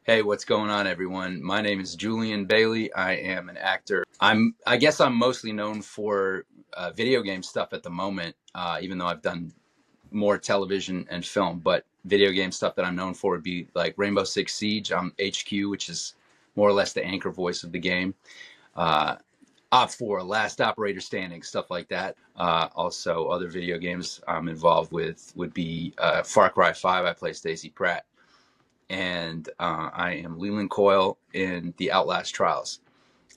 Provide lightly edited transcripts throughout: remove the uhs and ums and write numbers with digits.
Hey, what's going on, everyone? My name is Julian Bailey. I am an actor. I guess I'm mostly known for video game stuff at the moment, even though I've done more television and film. But video game stuff that I'm known for would be like Rainbow Six Siege. I'm HQ, which is more or less the anchor voice of the game. Uh, Op 4, Last Operator Standing, stuff like that. Also, other video games I'm involved with would be Far Cry 5. I play Stacy Pratt, and I am Leland Coyle in the Outlast Trials.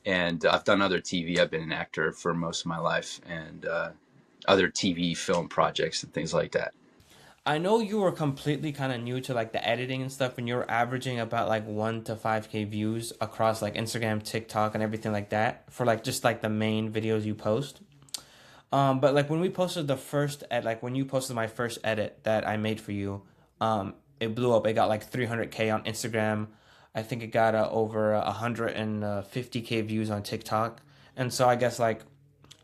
And I've done other TV. I've been an actor for most of my life, and other TV film projects and things like that. I know you were completely kind of new to like the editing and stuff, and you were averaging about like 1 to 5K views across like Instagram, TikTok, and everything like that for like just like the main videos you post. But like when we posted the first ed, like when you posted my first edit that I made for you, it blew up. It got like 300K on Instagram. I think it got over 150K views on TikTok. And so I guess like,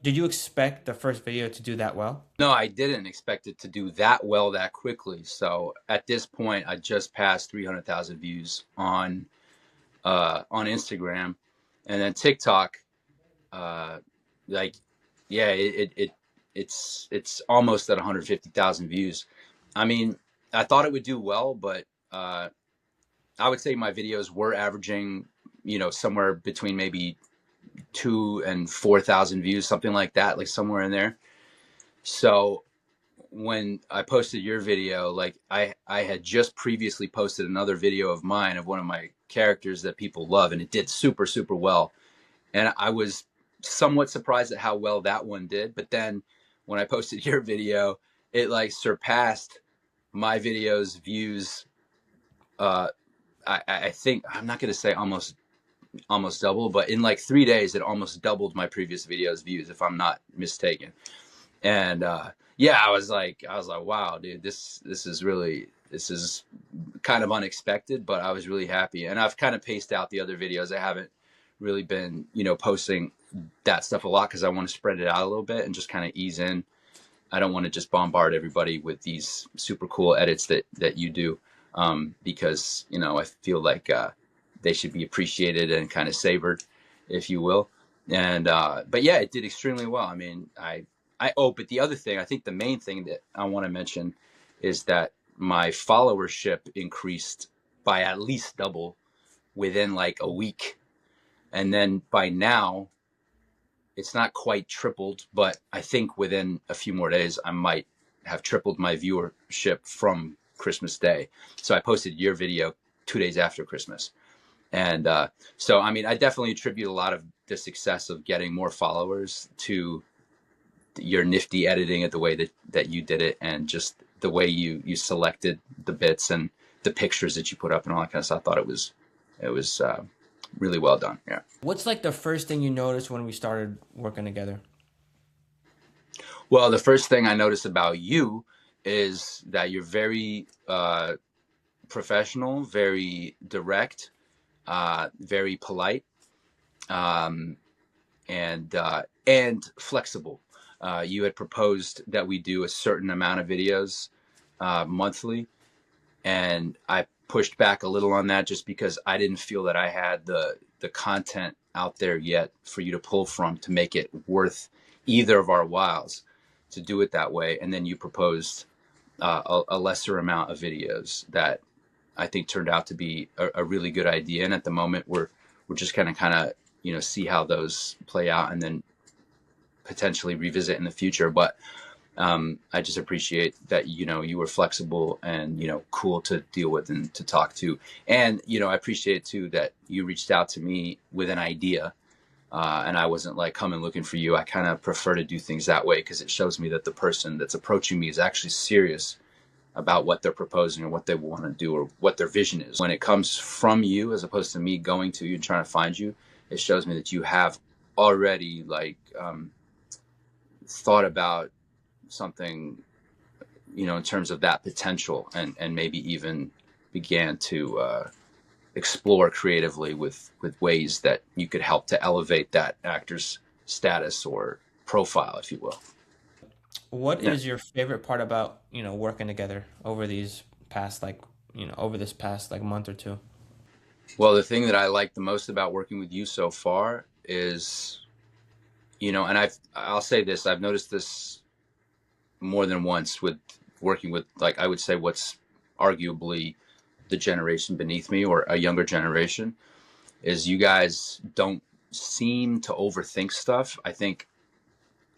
did you expect the first video to do that well? No, I didn't expect it to do that well that quickly. So at this point, I just passed 300,000 views on Instagram, and then TikTok. Uh, like, yeah, it's almost at 150,000 views. I mean, I thought it would do well, but I would say my videos were averaging, somewhere between maybe 2 and 4,000 views, something like that, like somewhere in there. So when I posted your video, like I had just previously posted another video of mine of one of my characters that people love, and it did super, super well. And I was somewhat surprised at how well that one did. But then when I posted your video, it like surpassed my video's views. Uh, I think I'm not going to say almost double, but in like 3 days, it almost doubled my previous video's views, if I'm not mistaken. And yeah, I was like, wow, dude, this is kind of unexpected, but I was really happy. And I've kind of paced out the other videos. I haven't really been, posting that stuff a lot because I want to spread it out a little bit and just kind of ease in. I don't want to just bombard everybody with these super cool edits that you do, because I feel like they should be appreciated and kind of savored, if you will. And but yeah, it did extremely well. I mean, but the other thing, I think the main thing that I want to mention is that my followership increased by at least double within like a week. And then by now, it's not quite tripled, but I think within a few more days, I might have tripled my viewership from Christmas Day. So I posted your video 2 days after Christmas. And so, I mean, I definitely attribute a lot of the success of getting more followers to your nifty editing of the way that you did it, and just the way you selected the bits and the pictures that you put up and all that kind of stuff. I thought it was really well done. Yeah. What's like the first thing you noticed when we started working together? Well, the first thing I noticed about you is that you're very professional, very direct, very polite, um, and flexible. You had proposed that we do a certain amount of videos monthly, and I pushed back a little on that just because I didn't feel that I had the content out there yet for you to pull from to make it worth either of our whiles to do it that way. And then you proposed a lesser amount of videos that I think turned out to be a really good idea. And at the moment, we're just kind of see how those play out, and then potentially revisit in the future. But I just appreciate that you were flexible and cool to deal with and to talk to. And I appreciate too that you reached out to me with an idea, and I wasn't like coming looking for you. I kind of prefer to do things that way because it shows me that the person that's approaching me is actually serious about what they're proposing or what they want to do or what their vision is. When it comes from you as opposed to me going to you and trying to find you, it shows me that you have already like thought about something, in terms of that potential, and maybe even began to explore creatively with ways that you could help to elevate that actor's status or profile, if you will. What Yeah. is your favorite part about, working together over these past like, over this past like month or two? Well, the thing that I like the most about working with you so far is, and I'll say this, I've noticed this more than once with working with, like, I would say what's arguably the generation beneath me or a younger generation, is you guys don't seem to overthink stuff.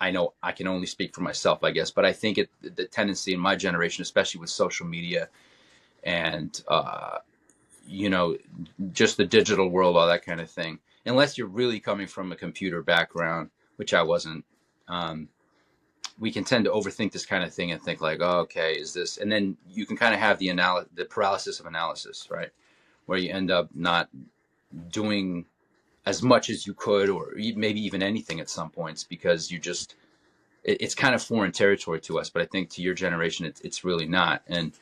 I know I can only speak for myself, I guess, but I think the tendency in my generation, especially with social media and, you know, just the digital world, all that kind of thing, unless you're really coming from a computer background, which I wasn't, um, we can tend to overthink this kind of thing and think like, oh, okay, is this, and then you can kind of have the paralysis of analysis, right? Where you end up not doing as much as you could, or maybe even anything at some points, because it's kind of foreign territory to us. But I think to your generation, it's really not. And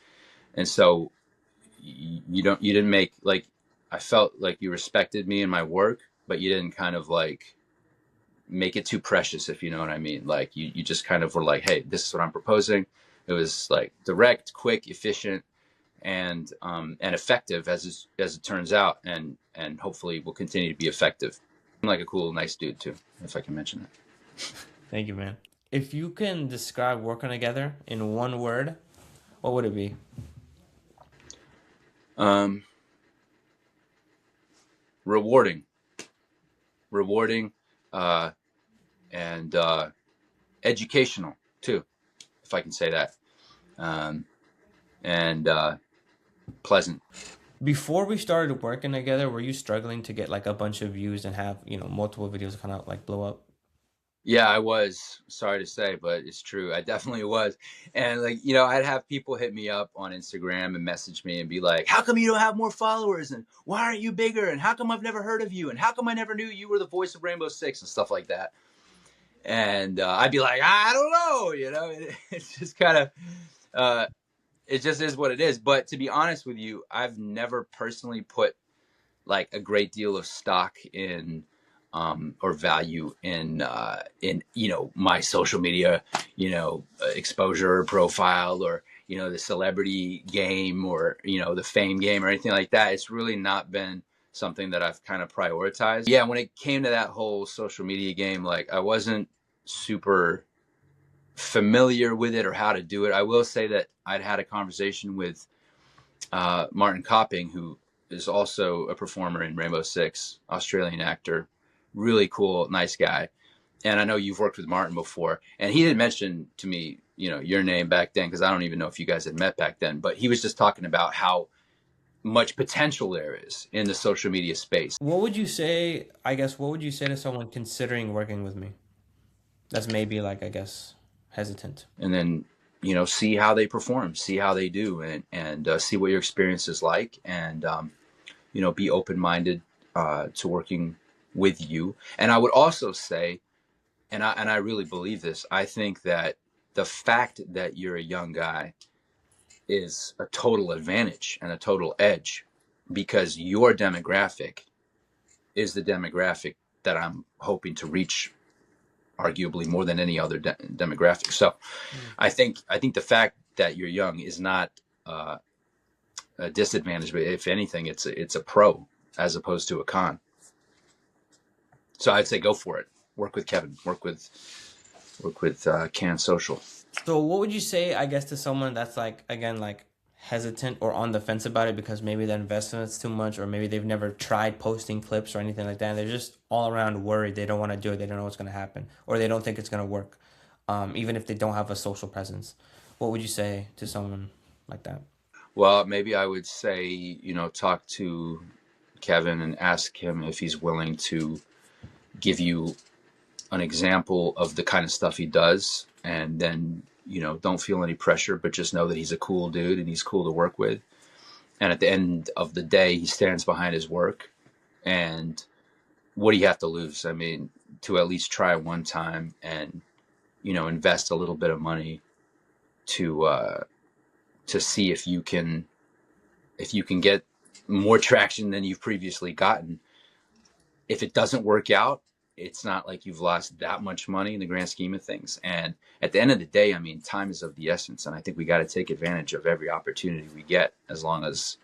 so you didn't make, like, I felt like you respected me and my work, but you didn't kind of like make it too precious, if you know what I mean. Like you just kind of were like, hey, this is what I'm proposing. It was like direct, quick, efficient, and effective, as it turns out, and hopefully will continue to be effective. I'm like a cool, nice dude too, if I can mention that. Thank you, man. If you can describe working together in one word, what would it be? Um, rewarding, rewarding, uh, and educational too, if I can say that, um, and pleasant. Before we started working together, were you struggling to get like a bunch of views and have, multiple videos kind of like blow up? Yeah, I was. Sorry to say, but it's true. I definitely was. And like, I'd have people hit me up on Instagram and message me and be like, "How come you don't have more followers? And why aren't you bigger? And how come I've never heard of you? And how come I never knew you were the voice of Rainbow Six?" and stuff like that. And I'd be like, "I don't know, it's just kind of, uh, it just is what it is." But to be honest with you, I've never personally put like a great deal of stock in, or value in my social media, exposure profile, or the celebrity game, or the fame game, or anything like that. It's really not been something that I've kind of prioritized. Yeah, when it came to that whole social media game, like, I wasn't super familiar with it or how to do it. I will say that I'd had a conversation with Martin Copping, who is also a performer in Rainbow Six, Australian actor, really cool, nice guy. And I know you've worked with Martin before, and he didn't mention to me, your name back then, because I don't even know if you guys had met back then. But he was just talking about how much potential there is in the social media space, What would you say, I guess, what would you say to someone considering working with me? That's maybe like, I guess, hesitant. and then see how they perform, see how they do, and see what your experience is like, and be open minded to working with you. And I would also say, and I really believe this, I think that the fact that you're a young guy is a total advantage and a total edge, because your demographic is the demographic that I'm hoping to reach, arguably more than any other demographic. So Mm. I think the fact that you're young is not a disadvantage, but if anything, it's a pro as opposed to a con. So I'd say go for it. Work with Kevin. Work with Can Social. So what would you say, I guess, to someone that's like, again, like hesitant or on the fence about it because maybe the investment's too much, or maybe they've never tried posting clips or anything like that, and they're just all around worried. They don't want to do it. They don't know what's going to happen, or they don't think it's going to work, even if they don't have a social presence. What would you say to someone like that? Well, maybe I would say, talk to Kevin and ask him if he's willing to give you an example of the kind of stuff he does. And then, don't feel any pressure, but just know that he's a cool dude and he's cool to work with. And at the end of the day, he stands behind his work. And what do you have to lose? I mean, to at least try one time and, invest a little bit of money to see if you can get more traction than you've previously gotten. If it doesn't work out, it's not like you've lost that much money in the grand scheme of things. And at the end of the day, I mean, time is of the essence. And I think we got to take advantage of every opportunity we get, as long as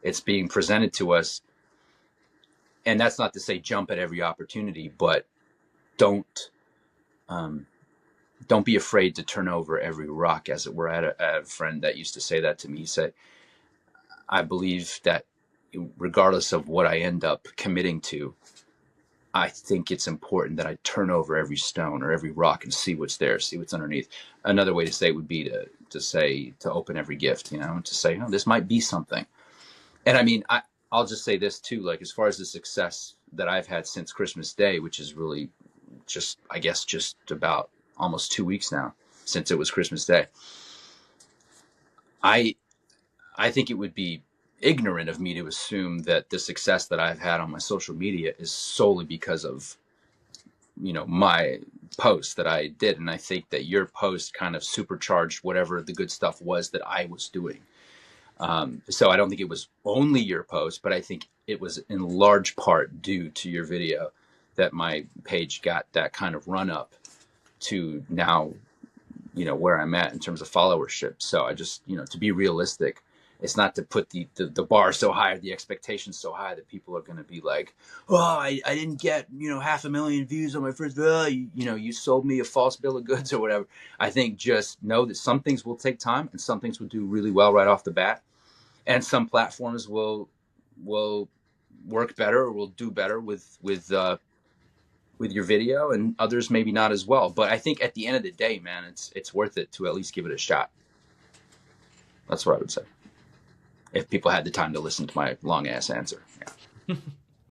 it's being presented to us And that's not to say jump at every opportunity, but don't um, don't be afraid to turn over every rock, as it were. I had a friend that used to say that to me. He said, I believe that regardless of what I end up committing to, I think it's important that I turn over every stone or every rock and see what's there, see what's underneath. Another way to say it would be to open every gift, to say, oh, this might be something. And I mean, I'll just say this too, like as far as the success that I've had since Christmas Day, which is really just, I guess, just about almost 2 weeks now since it was Christmas Day. I I think it would be ignorant of me to assume that the success that I've had on my social media is solely because of my post that I did. And I think that your post kind of supercharged whatever the good stuff was that I was doing. So I don't think it was only your post, but I think it was in large part due to your video that my page got that kind of run up to now, where I'm at in terms of followership. So I just, to be realistic, it's not to put the bar so high or the expectations so high that people are going to be like, oh, I didn't get, 500,000 views on my first video. You sold me a false bill of goods or whatever. I think just know that some things will take time and some things will do really well right off the bat. And some platforms will work better or will do better with your video, and others maybe not as well. But I think at the end of the day, man, it's worth it to at least give it a shot. That's what I would say, if people had the time to listen to my long ass answer. Yeah.